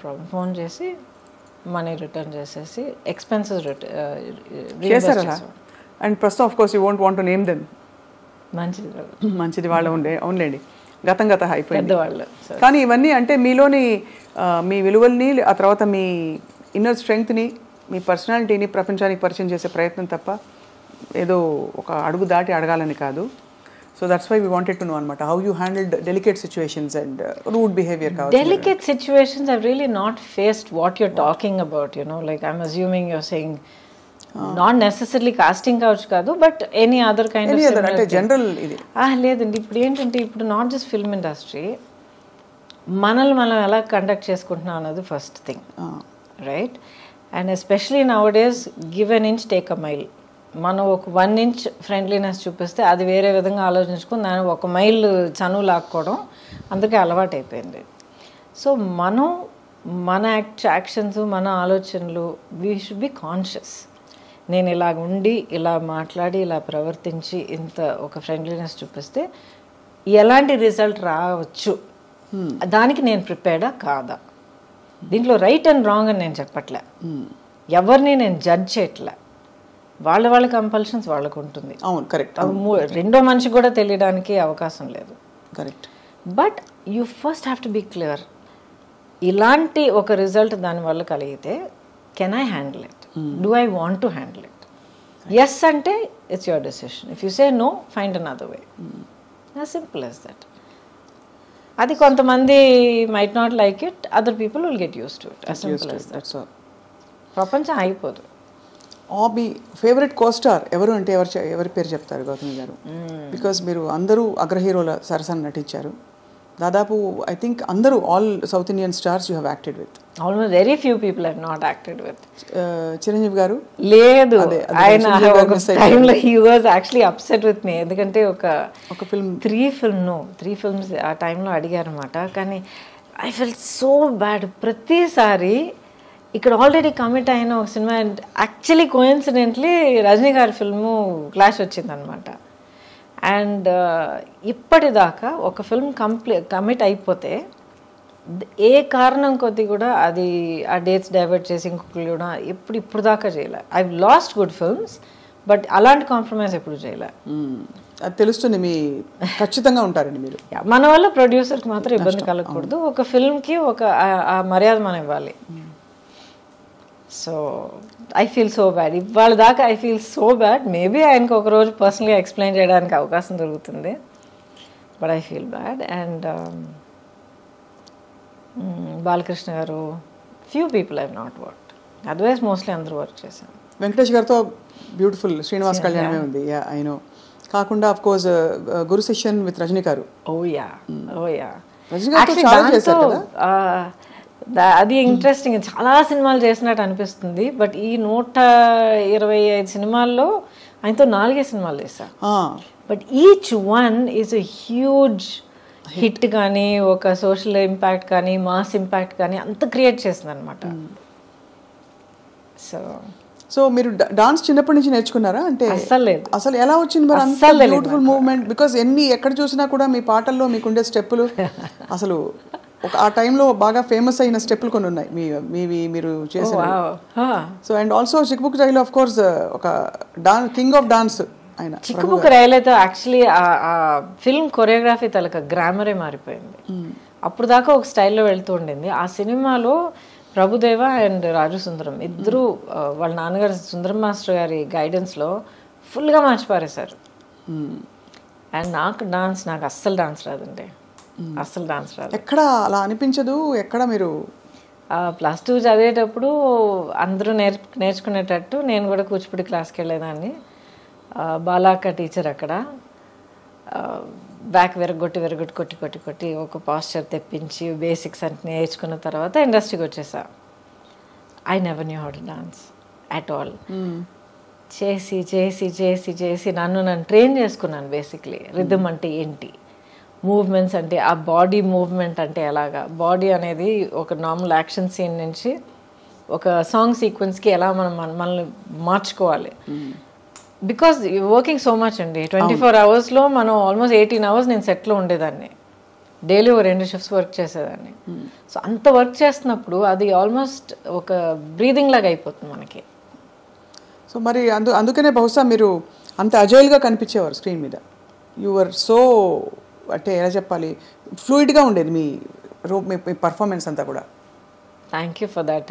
Problem. Phone చేసి money return చేసేసి expenses చేశారా? అండ్ ప్రస్తుతం of course you won't want to name them. మంచిది వాళ్ళు ఉండే అవునులేండి, గత అయిపోయింది పెద్దవాళ్ళు. కానీ ఇవన్నీ అంటే మీలోని మీ విలువల్ని, ఆ తర్వాత మీ ఇన్నర్ స్ట్రెంగ్త్ని, మీ పర్సనాలిటీని ప్రపంచానికి పరిచయం చేసే ప్రయత్నం తప్ప ఏదో ఒక అడుగు దాటి అడగాలని కాదు. So that's why we wanted to know అనమాట how you handled delicate situations and rude behaviour. Delicate situations I've really not faced what you're talking about, you know, like I'm assuming you're saying not necessarily casting couch కాదు, but any other kind of similar అంటే general ఇది లేదండి. ఇప్పుడు ఏంటంటే ఇప్పుడు not just film industry, మనల్ని మనం ఎలా కండక్ట్ చేసుకుంటున్నాం అన్నది first thing, right? And especially now days give an inch take a mile. మనం ఒక 1 ఇంచ్ ఫ్రెండ్లీనెస్ చూపిస్తే అది వేరే విధంగా ఆలోచించుకుని దాన్ని 1 మైల్ చనువు లాక్కోవడం అందరికీ అలవాటు అయిపోయింది. సో మనం మన యాక్షన్స్, మన ఆలోచనలు, వీ షుడ్ బి కాన్షియస్. నేను ఇలాగ ఉండి, ఇలా మాట్లాడి, ఇలా ప్రవర్తించి, ఇంత ఒక ఫ్రెండ్లీనెస్ చూపిస్తే ఎలాంటి రిజల్ట్ రావచ్చు, దానికి నేను ప్రిపేర్డా కాదా? దీంట్లో రైట్ అండ్ రాంగ్ అని నేను చెప్పట్లే, ఎవరిని నేను జడ్జ్ చేయట్లే. వాళ్ళ కంపల్షన్స్ వాళ్ళకు ఉంటుంది. అవును, కరెక్ట్. రెండో మనిషికి కూడా తెలియడానికి అవకాశం లేదు. Correct. But you first have to be clear. ఇలాంటి ఒక రిజల్ట్ దానివల్ల కలిగితే can I handle it, do I want to handle it? Yes అంటే it's your decision. If you say no, find another way. As simple as that. అది కొంతమంది might not like it, other people will get use to it. As simple as that. ప్రపంచం అయిపోదు. మీ favourite co-star ఎవరు అంటే ఎవరి పేరు చెప్తారు గౌతమి గారు? బికాస్ మీరు అందరూ అగ్రహీరోల సరసన నటించారు. దాదాపు ఐ థింక్ అందరూ all South Indian stars you have acted with. Almost very few people have not acted with. Chiranjeevi garu లేదు, ఆయన టైంలో he was actually upset with me. ఎందుకంటే ఒక ఫిల్మ్ 3 ఫిల్మ్స్ ఆ టైంలో అడిగారు అనమాట. కానీ ఐ ఫెల్ సో బ్యాడ్. ప్రతిసారి ఇక్కడ ఆల్రెడీ కమిట్ అయిన ఒక సినిమా, యాక్చువల్లీ కోఇన్సిడెంట్లీ రజనీ గారి ఫిల్ము క్లాష్ వచ్చిందనమాట. అండ్ ఇప్పటిదాకా ఒక ఫిల్మ్ కమిట్ అయిపోతే ఏ కారణం కొద్ది కూడా అది ఆ డేట్స్ డైవర్ట్ చేసి ఇంకొకరు కూడా ఇప్పుడు దాకా చేయలే. I last good films, but అలాంటి కాంప్రమైజ్ ఎప్పుడు చేయలే. అది తెలుస్తుంది, మీ ఖచ్చితంగా ఉంటారండి మీరు. మన వల్ల ప్రొడ్యూసర్కి మాత్రం ఇబ్బంది కలగకూడదు. ఒక ఫిల్మ్కి ఆ మర్యాద మనం ఇవ్వాలి. So I feel so bad. ఇవాళ దాకా I feel so bad. Maybe ఆయనకు ఒకరోజు పర్సనల్గా ఎక్స్ప్లెయిన్ చేయడానికి అవకాశం దొరుకుతుంది, but I feel bad. And Balakrishna garu, few people I not worked, otherwise mostly అందరూ వర్క్ చేశాను. వెంకటేష్ గారితో బ్యూటిఫుల్ శ్రీనివాస్ కళ్యాణమే ఉంది, ఐ నో. కాకుండా of course Guru Sishyan with Rajini garu. Rajini గారితో చాలా చేశారు కదా. అది ఇంట్రెస్టింగ్. చాలా సినిమాలు చేసినట్టు అనిపిస్తుంది, బట్ ఈ 125 సినిమాల్లో ఆయనతో 4 సినిమాలు చేశాను. But each one is a huge hit. కానీ ఒక సోషల్ ఇంపాక్ట్ కానీ మాస్ ఇంపాక్ట్ కానీ అంత క్రియేట్ చేసింది అనమాట. సో మీరు డాన్స్ చిన్నప్పటి నుంచి నేర్చుకున్నారా? అంటే అస్సలు లేదు. అసలు ఎలా వచ్చింది మరి అంత బ్యూటిఫుల్ మూవ్మెంట్? బికాస్ ఎక్కడ చూసినా కూడా మీ పాటల్లో మీకుండే స్టెప్పులు అసలు ఆ టైంలో బాగా ఫేమస్ అయిన స్టెప్పులు కొన్ని ఉన్నాయి మీరు చేసిన. So and also Chikbuk Railu of course ఒక కింగ్ ఆఫ్ డాన్స్ ఆయన. చిక్బుక్ రైలు అయితే యాక్చువల్లీ ఆ ఫిల్మ్ కొరియోగ్రఫీ తలక గ్రామరే మారిపోయింది. అప్పుడు దాకా ఒక స్టైల్లో వెళ్తూ ఉండింది. ఆ సినిమాలో ప్రభుదేవ అండ్ రాజు సుందరం ఇద్దరు వాళ్ళ నాన్నగారు సుందరం మాస్టర్ గారి గైడెన్స్లో ఫుల్గా మార్చిపారేశారు. అండ్ నాకు అస్సలు డాన్స్ రాదండి, అస్సలు డాన్స్ రాదు. ఎక్కడ అలా అనిపించదు? ఎక్కడ మీరు +2 చదివేటప్పుడు అందరూ నేర్చుకునేటట్టు నేను కూడా కూచిపూడి క్లాస్కి వెళ్ళేదాన్ని. బాలాక్క టీచర్ అక్కడ బ్యాక్ కొట్టి ఒక పాస్చర్ తెప్పించి బేసిక్స్ అంటే నేర్చుకున్న తర్వాత ఇండస్ట్రీకి వచ్చేసా. I never knew how to dance at all. చేసి చేసి చేసి చేసి నన్ను ట్రైన్ చేసుకున్నాను. బేసిక్లీ రిథమ్ అంటే ఏంటి, మూవ్మెంట్స్ అంటే ఆ బాడీ మూవ్మెంట్ అంటే ఎలాగా, బాడీ అనేది ఒక నార్మల్ యాక్షన్ సీన్ నుంచి ఒక సాంగ్ సీక్వెన్స్కి ఎలా మనల్ని మార్చుకోవాలి. బికాస్ వర్కింగ్ సో మచ్ అండి, 24 అవర్స్లో మనం ఆల్మోస్ట్ 18 అవర్స్ నేను సెట్లో ఉండేదాన్ని. డైలీ 2 షిఫ్ట్స్ వర్క్ చేసేదాన్ని. సో అంత వర్క్ చేస్తున్నప్పుడు అది ఆల్మోస్ట్ ఒక బ్రీదింగ్ లాగా అయిపోతుంది మనకి. సో మరి అందుకనే బహుశా మీరు అంత అజైల్గా కనిపించేవారు స్క్రీన్ మీద. యువర్ సో అంటే ఎలా చెప్పాలి, ఫ్లూయిడ్గా ఉండేది మీ పర్ఫార్మెన్స్ అంతా కూడా. Thank you for that.